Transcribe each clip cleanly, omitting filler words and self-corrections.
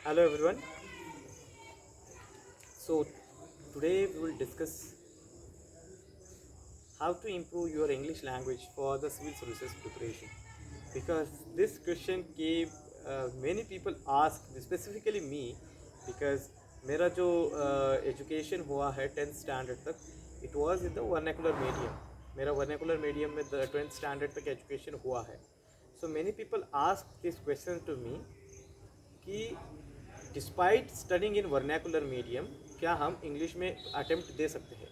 Hello everyone. So today we will discuss how to improve your English language for the civil services preparation. Because this question came, many people ask, specifically me, because मेरा जो education हुआ है 10th standard तक it was in the vernacular medium. मेरा vernacular medium में 12th standard तक education हुआ है. So many people ask this question to me कि despite studying in vernacular medium क्या हम इंग्लिश में अटेम्प्ट दे सकते हैं.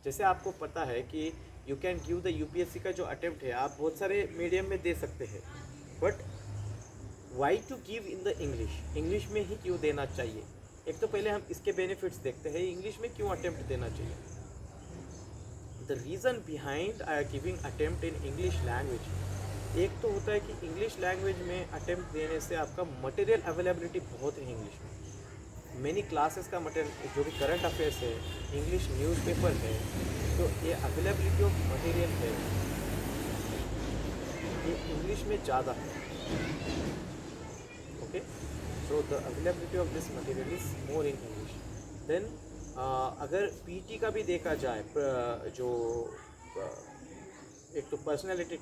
जैसे आपको पता है कि you can give the UPSC का जो अटेम्प्ट है आप बहुत सारे मीडियम में दे सकते हैं, but why to give in the English में ही क्यों देना चाहिए. एक तो पहले हम इसके बेनिफिट्स देखते हैं, इंग्लिश में क्यों अटेम्प्ट देना चाहिए. The reason behind giving attempt in English language, एक तो होता है कि इंग्लिश लैंग्वेज में अटेम्प्ट देने से आपका मटेरियल अवेलेबिलिटी बहुत है इंग्लिश में. मेनी क्लासेस का मटेरियल जो भी करंट अफेयर्स है, इंग्लिश न्यूज़पेपर है, तो ये अवेलेबिलिटी ऑफ मटेरियल है ये इंग्लिश में ज़्यादा है. Okay, so the availability of this material is more in English. Then अगर पीटी का भी देखा जाए, जो एक तो पर्सनैलिटी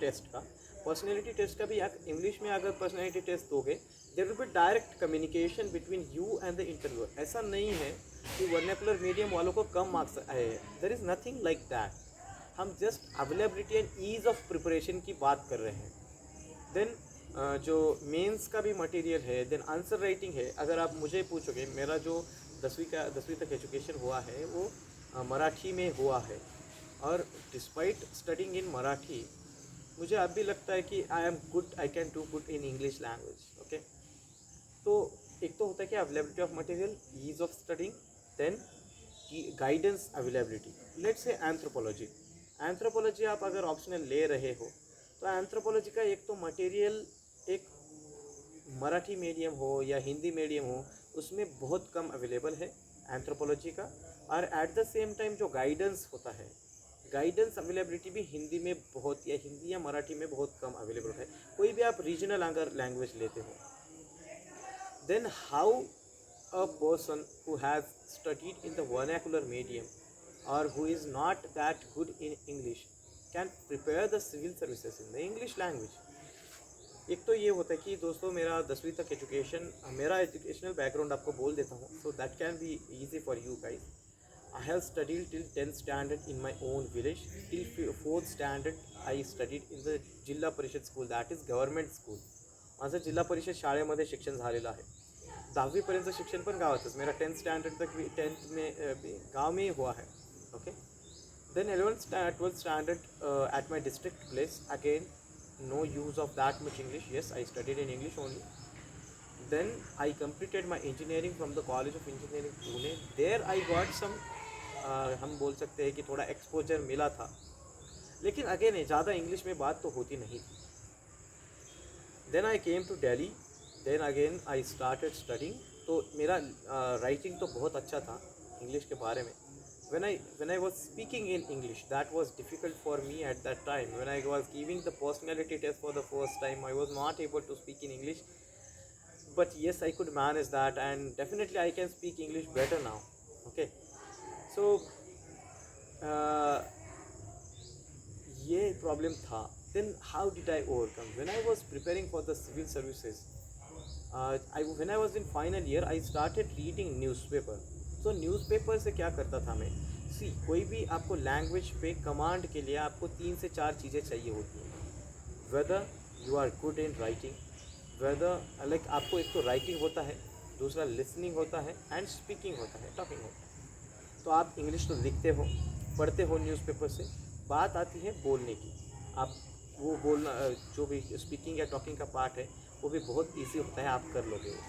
टेस्ट का भी आप इंग्लिश में अगर पर्सनैलिटी टेस्ट दोगे there will be direct communication between you and the interviewer. ऐसा नहीं है कि वर्नाकुलर मीडियम वालों को कम मार्क्स आए हैं. There is nothing like that. हम just availability and ease of preparation की बात कर रहे हैं. देन जो मेंस का भी मटेरियल है, देन आंसर राइटिंग है. अगर आप मुझे पूछोगे, मेरा जो 10वीं तक एजुकेशन हुआ है वो मराठी में हुआ है, और डिस्पाइट स्टडिंग इन मराठी मुझे अब भी लगता है कि I am good, I can do good in English language. Okay, तो एक तो होता है कि availability of material, ease of studying, then guidance availability. Let's say anthropology आप अगर ऑप्शनल ले रहे हो तो एंथ्रोपोलॉजी का एक तो मटेरियल, एक मराठी मीडियम हो या हिंदी मीडियम हो उसमें बहुत कम अवेलेबल है एंथ्रोपोलॉजी का. और एट द सेम टाइम जो गाइडेंस होता है, गाइडेंस अवेलेबिलिटी भी हिंदी में बहुत, या हिंदी या मराठी में बहुत कम अवेलेबल है. कोई भी आप रीजनल अगर लैंग्वेज लेते हो, then how a person who has studied in the vernacular medium or who is not that good in English can prepare the civil services in the English language. एक तो ये होता है कि दोस्तों मेरा 10वीं तक एजुकेशन, मेरा एजुकेशनल बैकग्राउंड आपको बोल देता हूँ, so that can be easy for you guys. I have studied till 10th standard in my own village. Till 4th standard I studied in the जिल्हा परिषद school, that is government school. माझं जिल्हा परिषद शाळेमध्ये शिक्षण झालेलं आहे. 10वीपर्यंत शिक्षण पण गावातच. मेरा 10th स्टैंडर्ड तक भी 10th में गाँव में ही हुआ है. Okay, then 12th standard at my district place. Again, no use of that much English. Yes, I studied in English only. Then I completed my engineering from the College of Engineering Pune. There I got some हम बोल सकते हैं कि थोड़ा exposure मिला था, लेकिन again ज़्यादा इंग्लिश में बात तो होती नहीं थी. Then I came to Delhi. Then again I started studying. तो मेरा राइटिंग तो बहुत अच्छा था इंग्लिश के बारे में. when I was speaking in English, that was difficult for me at that time. When I was giving the personality test for the first time, I was not able to speak in English, but yes, I could manage that, and definitely I can speak English better now. Okay, so ये problem था. Then how did I overcome? When I was preparing for the civil services, when I was in final year I started reading newspaper. तो newspaper से क्या करता था मैं, सी कोई भी आपको लैंग्वेज पे कमांड के लिए आपको 3 से 4 चीज़ें चाहिए होती हैं. Whether you are good in writing, whether like आपको एक तो राइटिंग होता है, दूसरा लिसनिंग होता है, एंड स्पीकिंग होता है, टॉकिंग होता है. तो आप इंग्लिश तो लिखते हो, पढ़ते हो न्यूज़पेपर से. बात आती है बोलने की. आप वो बोलना, जो भी स्पीकिंग या टॉकिंग का पार्ट है वो भी बहुत ईजी होता है, आप कर लोगे वो.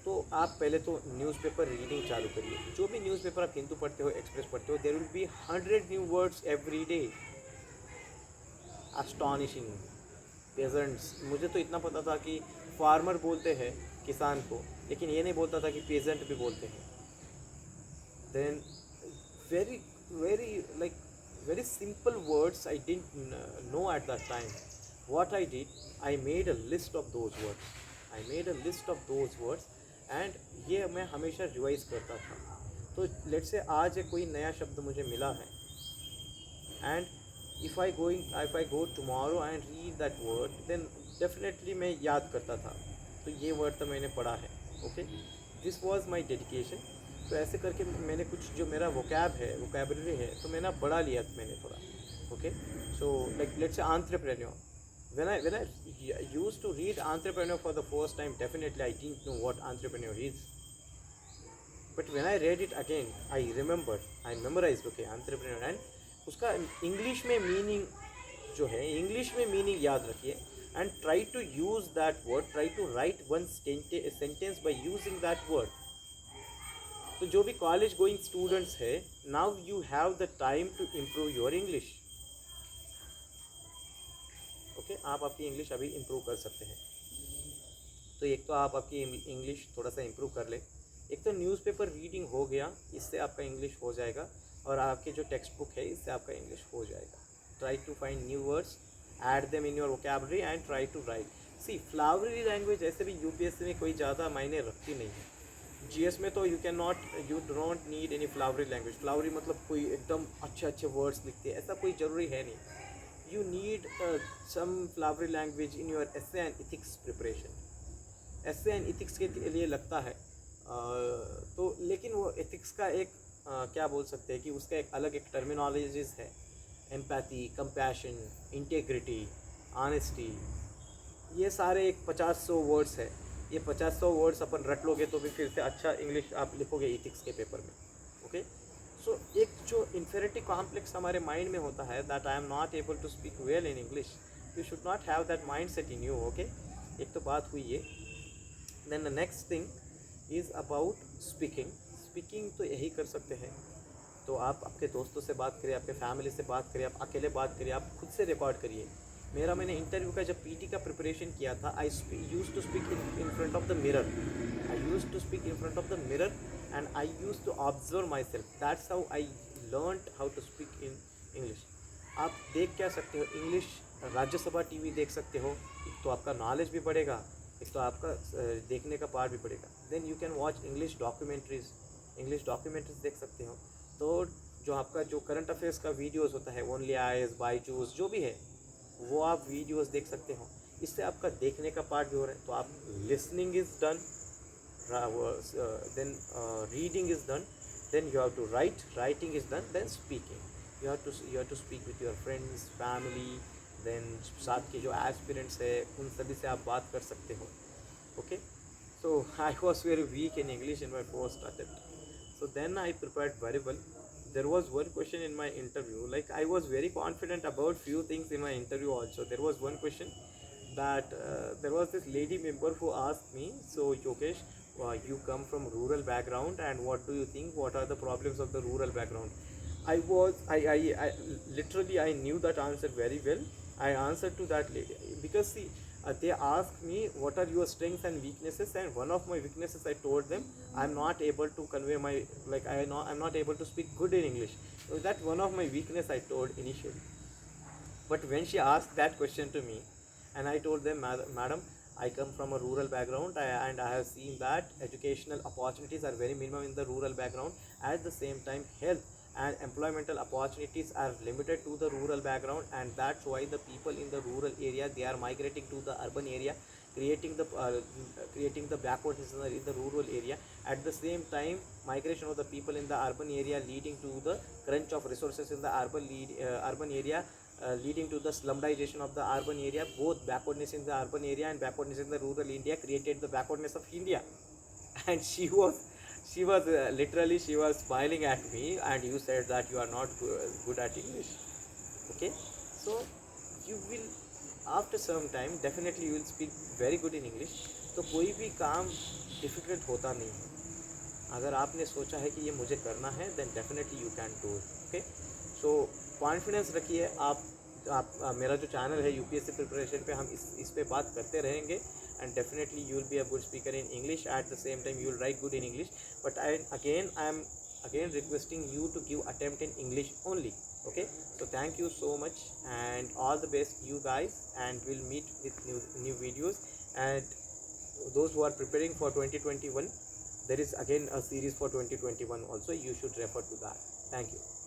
तो आप पहले तो न्यूज़पेपर रीडिंग चालू करिए. जो भी न्यूज़पेपर आप हिंदू पढ़ते हो, एक्सप्रेस पढ़ते हो, there will be 100 new words every day. Astonishing. Pageants, मुझे तो इतना पता था कि फार्मर बोलते हैं किसान को, लेकिन ये नहीं बोलता था कि पेजेंट भी बोलते हैं. Then very very like very simple words I didn't know at that time. What I did, I made a list of those words I made a list of those words and ये मैं हमेशा revise करता था. तो let's say आज कोई नया शब्द मुझे मिला है and if I go tomorrow and read that word then definitely मैं याद करता था. तो ये वर्ड तो मैंने पढ़ा है. Okay, this was my dedication. तो ऐसे करके मैंने कुछ जो मेरा वोकैब है, वोकैबुलरी है, तो मैंने बढ़ा लिया मैंने थोड़ा. Okay, so like let's say entrepreneur. when I used to read entrepreneur for the first time, definitely I didn't know what entrepreneur is. But when I read it again, I memorized, okay, entrepreneur. And उसका English में meaning जो है, English में meaning याद रखिए and try to use that word, try to write one sentence by using that word. तो जो भी कॉलेज गोइंग स्टूडेंट्स है, now you have the time to improve your English. Okay, आप आपकी इंग्लिश अभी इम्प्रूव कर सकते हैं. तो एक तो आप आपकी इंग्लिश थोड़ा सा इम्प्रूव कर ले. एक तो न्यूज़पेपर रीडिंग हो गया, इससे आपका इंग्लिश हो जाएगा. और आपके जो टेक्स्ट बुक है, इससे आपका इंग्लिश हो जाएगा. Try to find new words, add them in your vocabulary and try to write. See, flowery language ऐसे भी यूपीएससी में कोई ज़्यादा मायने रखती नहीं है. जीएस में तो you don't need any flowery language. Flowery मतलब कोई एकदम अच्छे अच्छे वर्ड्स लिखते हैं, ऐसा कोई ज़रूरी है नहीं. You need some flowery language in your essay and ethics preparation. Essay and ethics के लिए लगता है. तो लेकिन वो एथिक्स का एक क्या बोल सकते हैं कि उसका एक अलग एक टर्मिनोलॉजीज है. एम्पैथी, कंपैशन, इंटेग्रिटी, ऑनेस्टी, ये सारे एक 50-100 वर्ड्स है. ये 50-100 वर्ड्स अपन रट लोगे तो भी फिर से अच्छा इंग्लिश आप लिखोगे इथिक्स के पेपर में. ओके, सो एक जो इन्फेरिटी कॉम्प्लेक्स हमारे माइंड में होता है, that I am not able to speak well in English, you should not have that mind set in you. Okay, एक तो बात हुई ये. Then the next thing is about speaking. Speaking तो यही कर सकते हैं. तो आप आपके दोस्तों से बात करिए, आपके फैमिली से बात करिए, आप अकेले बात करिए, आप खुद से रिकॉर्ड करिए. मैंने इंटरव्यू का जब पीटी का प्रिपरेशन किया था, I used to speak in front of the mirror. I used to speak in front of the mirror and I used to observe myself. That's how I learned how to speak in English. आप देख क्या सकते हो, English Rajya Sabha TV देख सकते हो. एक तो आपका नॉलेज भी बढ़ेगा, एक तो आपका देखने का पार्ट भी बढ़ेगा. Then you can watch English documentaries देख सकते हो. तो जो आपका जो करंट अफेयर्स का वीडियोस होता है, ओनली आईज, बाईजूस, जो भी है, वो आप वीडियोस देख सकते हो. इससे आपका देखने का पार्ट भी हो रहा है. तो आप listening is done, then reading is done, then you have to writing is done, then speaking. You have to speak with your friends, family, then साथ के जो एस्पिरेंट्स है, उन सभी से आप बात कर सकते हो. Okay, so I was very weak in English in my first attempt. So then I prepared very well. There was one question in my interview, like I was very confident about few things in my interview also. There was one question that there was this lady member who asked me, so Yogesh, you come from rural background and what do you think, what are the problems of the rural background? I literally I knew that answer very well. I answered to that lady because see, they asked me what are your strengths and weaknesses, and one of my weaknesses I told them I'm not able to convey my I'm not able to speak good in English. So that one of my weakness I told initially. But when she asked that question to me, and I told them, madam, I come from a rural background and I have seen that educational opportunities are very minimum in the rural background. At the same time, health and employmental opportunities are limited to the rural background, and that's why the people in the rural area, they are migrating to the urban area, creating the backwardness in the rural area. At the same time, migration of the people in the urban area leading to the crunch of resources in the urban area, leading to the slumization of the urban area. Both backwardness in the urban area and backwardness in the rural India created the backwardness of India. And she was literally she was smiling at me, and you said that you are not good at English. Okay, so you will, after some time, definitely you will speak very good in English. तो कोई भी काम difficult होता नहीं है. अगर आपने सोचा है कि ये मुझे करना है, then definitely you can do it. Okay, so confidence रखिए. आप मेरा जो चैनल है यूपीएससी प्रिपरेशन पे, हम इस पे बात करते रहेंगे, and definitely you will be a good speaker in English. At the same time, you will write good in English. But I am again requesting you to give attempt in English only. Okay, so thank you so much and all the best you guys, and we'll meet with new videos. And those who are preparing for 2021, there is again a series for 2021 also. You should refer to that. Thank you.